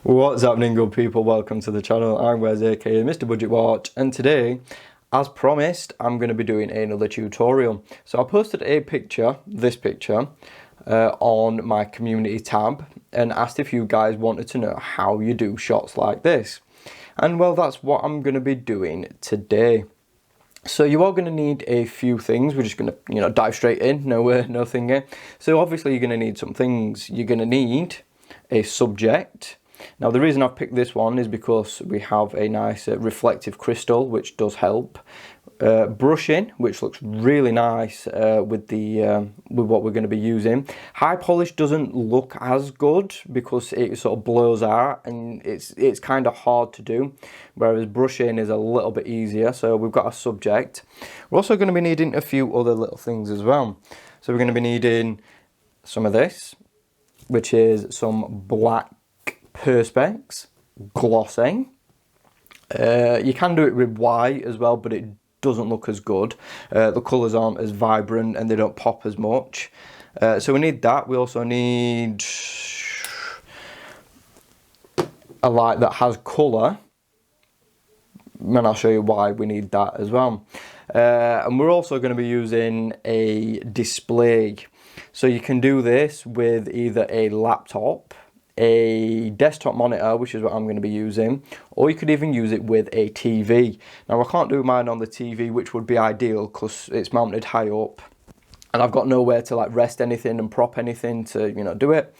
What's happening, good people? Welcome to the channel. I'm Wes, aka Mr. Budget Watch, and today, as promised, I'm going to be doing another tutorial. So I posted a picture, this picture, on my community tab and asked if you guys wanted to know how you do shots like this. And well, that's what I'm going to be doing today. So you are going to need a few things. We're just going to, dive straight in, no thinking. So obviously you're going to need some things. You're going to need a subject. Now the reason I've picked this one is because we have a nice reflective crystal, which does help. Brushing, which looks really nice with what we're going to be using. High polish doesn't look as good because it sort of blows out and it's kind of hard to do, whereas brushing is a little bit easier. So we've got a subject. We're also going to be needing a few other little things as well. So we're going to be needing some of this, which is some black Perspex glossing. You can do it with white as well, but it doesn't look as good. The colours aren't as vibrant and they don't pop as much. So we need that. We also need a light that has colour, and I'll show you why we need that as well. And we're also going to be using a display. So you can do this with either a laptop, a desktop monitor, which is what I'm going to be using, or you could even use it with a TV. Now I can't do mine on the TV, which would be ideal because it's mounted high up and I've got nowhere to like rest anything and prop anything to do it.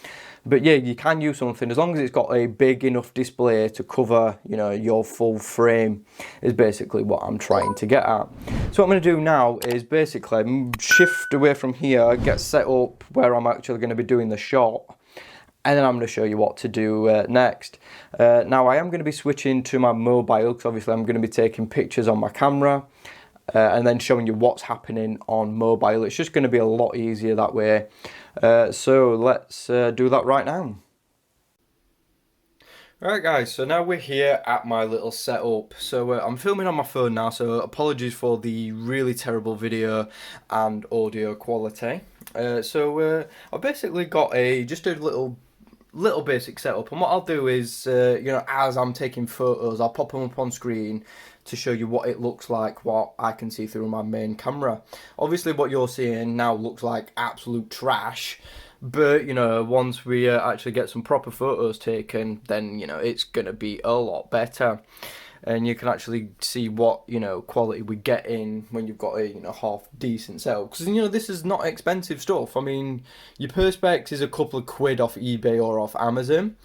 But yeah, you can use something as long as it's got a big enough display to cover your full frame, is basically what I'm trying to get at. So what I'm going to do now is basically shift away from here, get set up where I'm actually going to be doing the shot, and then I'm going to show you what to do next. Now I am going to be switching to my mobile because obviously I'm going to be taking pictures on my camera and then showing you what's happening on mobile. It's just going to be a lot easier that way. So let's do that right now. Alright guys, so now we're here at my little setup. So I'm filming on my phone now, so apologies for the really terrible video and audio quality. So I've basically got just a little basic setup, and what I'll do is as I'm taking photos, I'll pop them up on screen to show you what it looks like, what I can see through my main camera. Obviously what you're seeing now looks like absolute trash, but once we actually get some proper photos taken, then it's gonna be a lot better. And you can actually see what quality we get in when you've got a half decent setup. Because this is not expensive stuff. I mean, your Perspex is a couple of quid off eBay or off Amazon.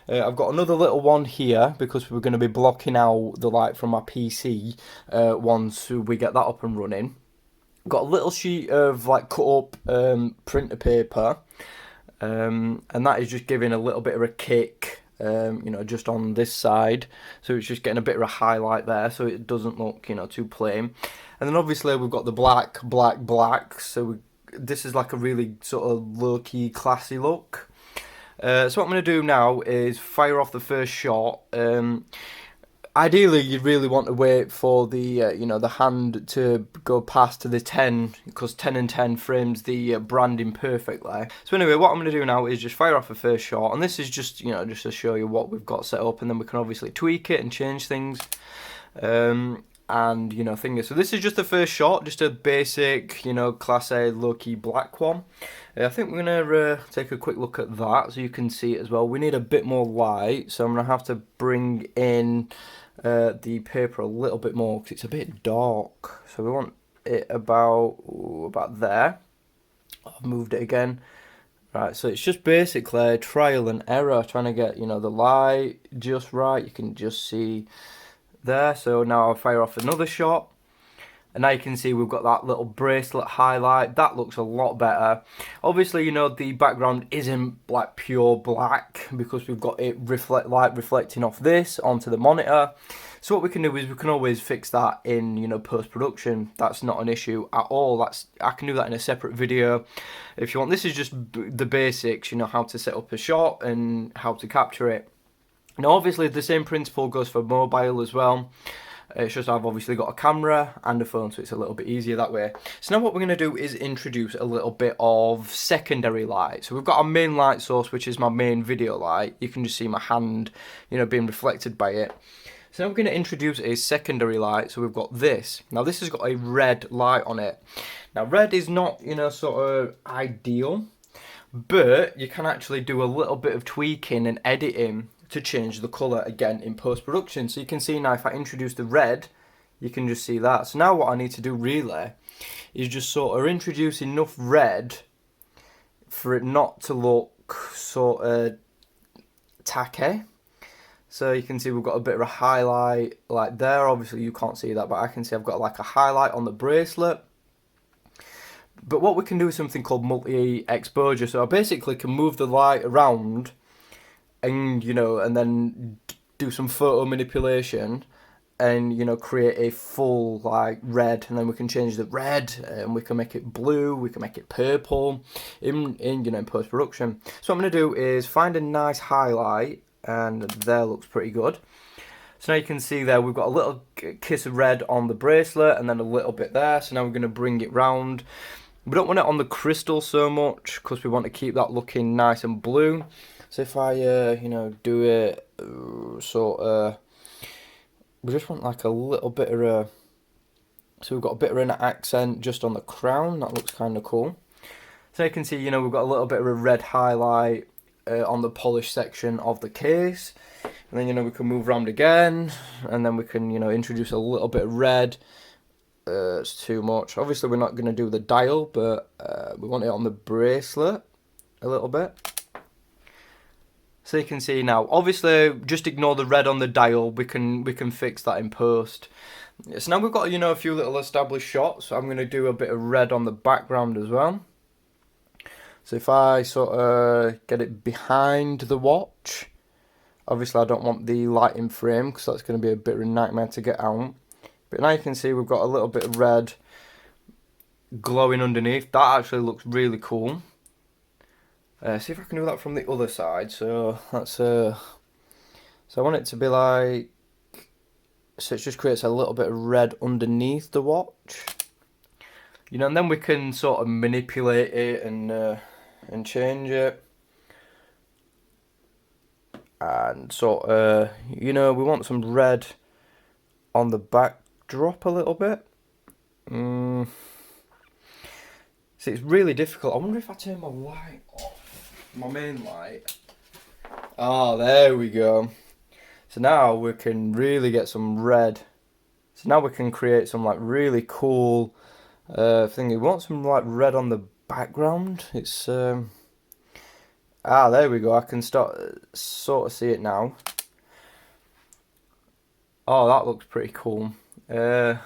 I've got another little one here because we're going to be blocking out the light from my PC once we get that up and running. Got a little sheet of like cut up printer paper, and that is just giving a little bit of a kick. Just on this side, so it's just getting a bit of a highlight there so it doesn't look too plain. And then obviously we've got the black, so this is like a really sort of low-key classy look. So what I'm going to do now is fire off the first shot. Ideally, you really want to wait for the the hand to go past to the 10, because 10 and 10 frames the branding perfectly. So anyway, what I'm going to do now is just fire off the first shot, and this is just just to show you what we've got set up, and then we can obviously tweak it and change things. And things. So this is just the first shot, just a basic class A low-key black one. I think we're gonna take a quick look at that so you can see it as well. We need a bit more light, so I'm gonna have to bring in the paper a little bit more because it's a bit dark. So we want it about there. I've moved it again. Right, so it's just basically trial and error, trying to get the light just right. You can just see there. So now I'll fire off another shot, and now you can see we've got that little bracelet highlight. That looks a lot better. Obviously the background isn't like pure black because we've got it reflecting off this onto the monitor. So what we can do is we can always fix that in post-production. That's not an issue at all. I can do that in a separate video if you want. This is just the basics, how to set up a shot and how to capture it. Now obviously the same principle goes for mobile as well. It's just I've obviously got a camera and a phone, so it's a little bit easier that way. So now what we're going to do is introduce a little bit of secondary light. So we've got our main light source, which is my main video light. You can just see my hand, being reflected by it. So now we're going to introduce a secondary light. So we've got this. Now this has got a red light on it. Now red is not, sort of ideal, but you can actually do a little bit of tweaking and editing to change the colour again in post-production. So you can see now if I introduce the red, you can just see that. So now what I need to do really is just sort of introduce enough red for it not to look sort of tacky. So you can see we've got a bit of a highlight like there. Obviously you can't see that, but I can see I've got like a highlight on the bracelet. But what we can do is something called multi-exposure. So I basically can move the light around and, and then do some photo manipulation and, create a full, like, red. And then we can change the red and we can make it blue, we can make it purple in post-production. So what I'm going to do is find a nice highlight, and there looks pretty good. So now you can see there we've got a little kiss of red on the bracelet and then a little bit there. So now we're going to bring it round. We don't want it on the crystal so much because we want to keep that looking nice and blue. So if I, do it sort of, we just want like a little bit of a, so we've got a bit of an accent just on the crown. That looks kind of cool. So you can see, we've got a little bit of a red highlight on the polished section of the case. And then, we can move around again. And then we can, introduce a little bit of red. It's too much. Obviously, we're not going to do the dial, but we want it on the bracelet a little bit. So you can see now, obviously, just ignore the red on the dial. We can fix that in post. So now we've got, a few little established shots. So I'm going to do a bit of red on the background as well. So if I sort of get it behind the watch, obviously I don't want the light in frame because that's going to be a bit of a nightmare to get out. But now you can see we've got a little bit of red glowing underneath. That actually looks really cool. See if I can do that from the other side. So that's so I want it to be like, so it just creates a little bit of red underneath the watch. And then we can sort of manipulate it and change it. And sort of, we want some red on the backdrop a little bit. See, it's really difficult. I wonder if I turn my light off. My main light. Oh, there we go. So now we can really get some red. So now we can create some like really cool thing. We want some like red on the background. It's there we go. I can start sort of see it now. Oh, that looks pretty cool. And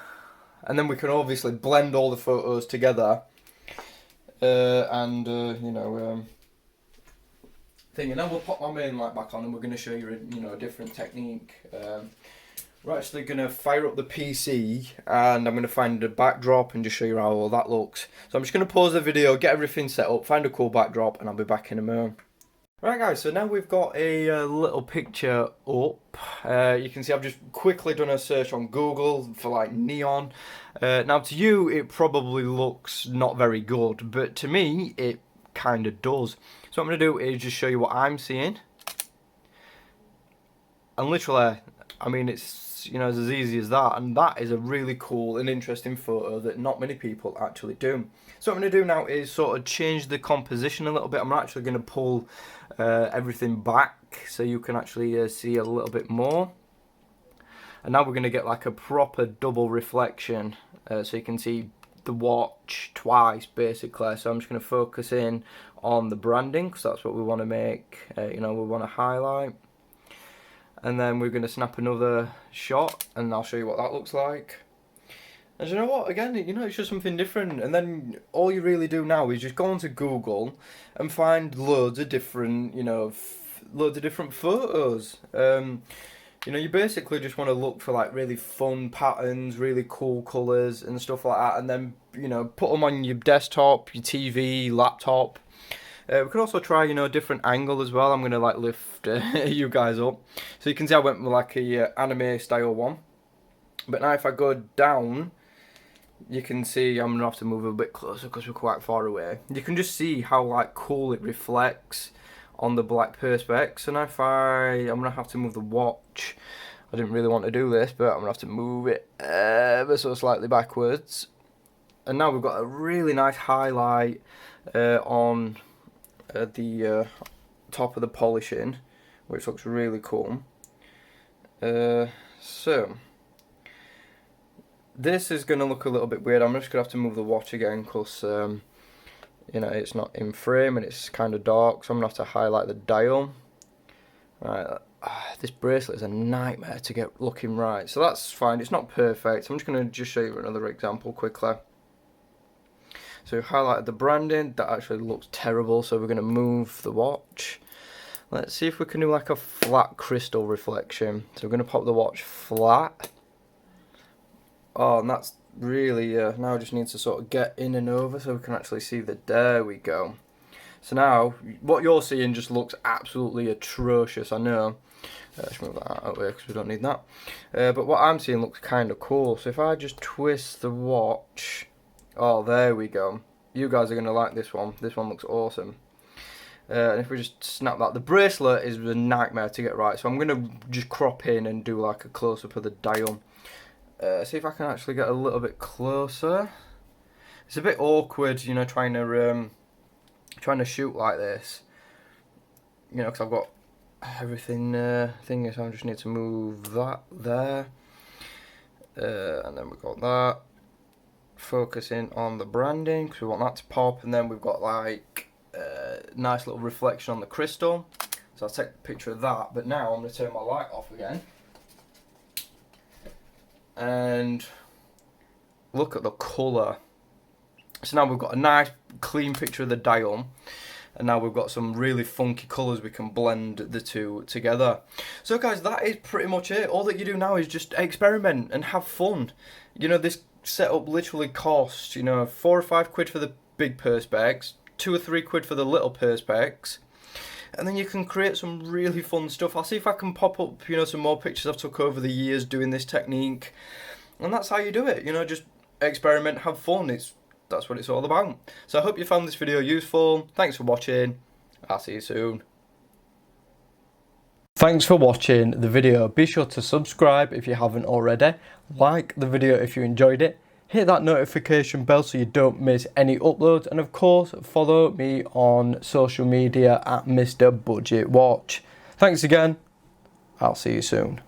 then we can obviously blend all the photos together. Thing, and then we'll pop my main light back on, and we're going to show you a different technique. We're actually going to fire up the PC, and I'm going to find a backdrop and just show you how all that looks. So I'm just going to pause the video, get everything set up, find a cool backdrop, and I'll be back in a moment. Right guys, so now we've got a little picture up. You can see I've just quickly done a search on Google for like neon. Now to you it probably looks not very good, but to me it kind of does. So what I'm going to do is just show you what I'm seeing. And literally, I mean, it's, it's as easy as that. And that is a really cool and interesting photo that not many people actually do. So what I'm going to do now is sort of change the composition a little bit. I'm actually going to pull everything back so you can actually see a little bit more. And now we're going to get like a proper double reflection. So you can see the watch twice basically. So I'm just going to focus in on the branding because that's what we want to make. We want to highlight. And then we're going to snap another shot and I'll show you what that looks like. And you know what, again, it's just something different. And then all you really do now is just go onto Google and find loads of different, loads of different photos. You basically just want to look for like really fun patterns, really cool colours and stuff like that. And then, put them on your desktop, your TV, laptop. We could also try, a different angle as well. I'm going to like lift you guys up. So you can see I went with like a anime style one. But now if I go down, you can see I'm gonna have to move a bit closer because we're quite far away. You can just see how like cool it reflects on the black perspex. And if I'm gonna have to move the watch. I didn't really want to do this, but I'm gonna have to move it ever so slightly backwards. And now we've got a really nice highlight on the top of the polishing, which looks really cool. So this is going to look a little bit weird. I'm just going to have to move the watch again because you know, it's not in frame and it's kind of dark, so I'm going to have to highlight the dial. Right, this bracelet is a nightmare to get looking right, so that's fine. It's not perfect. I'm just going to show you another example quickly. So we've highlighted the branding. That actually looks terrible, so we're going to move the watch. Let's see if we can do like a flat crystal reflection. So we're going to pop the watch flat. Oh, and that's really, now I just need to sort of get in and over so we can actually see there we go. So now, what you're seeing just looks absolutely atrocious, I know. Let's move that out of the way because we don't need that. But what I'm seeing looks kind of cool. So if I just twist the watch, oh, there we go. You guys are going to like this one. This one looks awesome. And if we just snap that, the bracelet is a nightmare to get right. So I'm going to just crop in and do like a close-up of the dial. See if I can actually get a little bit closer. It's a bit awkward, you know, trying to shoot like this. You know, because I've got everything thingy, so I just need to move that there. And then we've got that. Focusing on the branding, because we want that to pop. And then we've got like nice little reflection on the crystal. So I'll take a picture of that. But now I'm going to turn my light off again. And look at the colour. So now we've got a nice clean picture of the dial, and now we've got some really funky colours we can blend the two together. So guys, that is pretty much it. All that you do now is just experiment and have fun. You know, this setup literally costs, you know, 4 or 5 quid for the big perspex, 2 or 3 quid for the little perspex. And then you can create some really fun stuff. I'll see if I can pop up, you know, some more pictures I've took over the years doing this technique. And that's how you do it, you know, just experiment, have fun. That's what it's all about. So I hope you found this video useful. Thanks for watching. I'll see you soon. Thanks for watching the video. Be sure to subscribe if you haven't already. Like the video if you enjoyed it. Hit that notification bell so you don't miss any uploads, and of course follow me on social media at Mr. Budget Watch. Thanks again, I'll see you soon.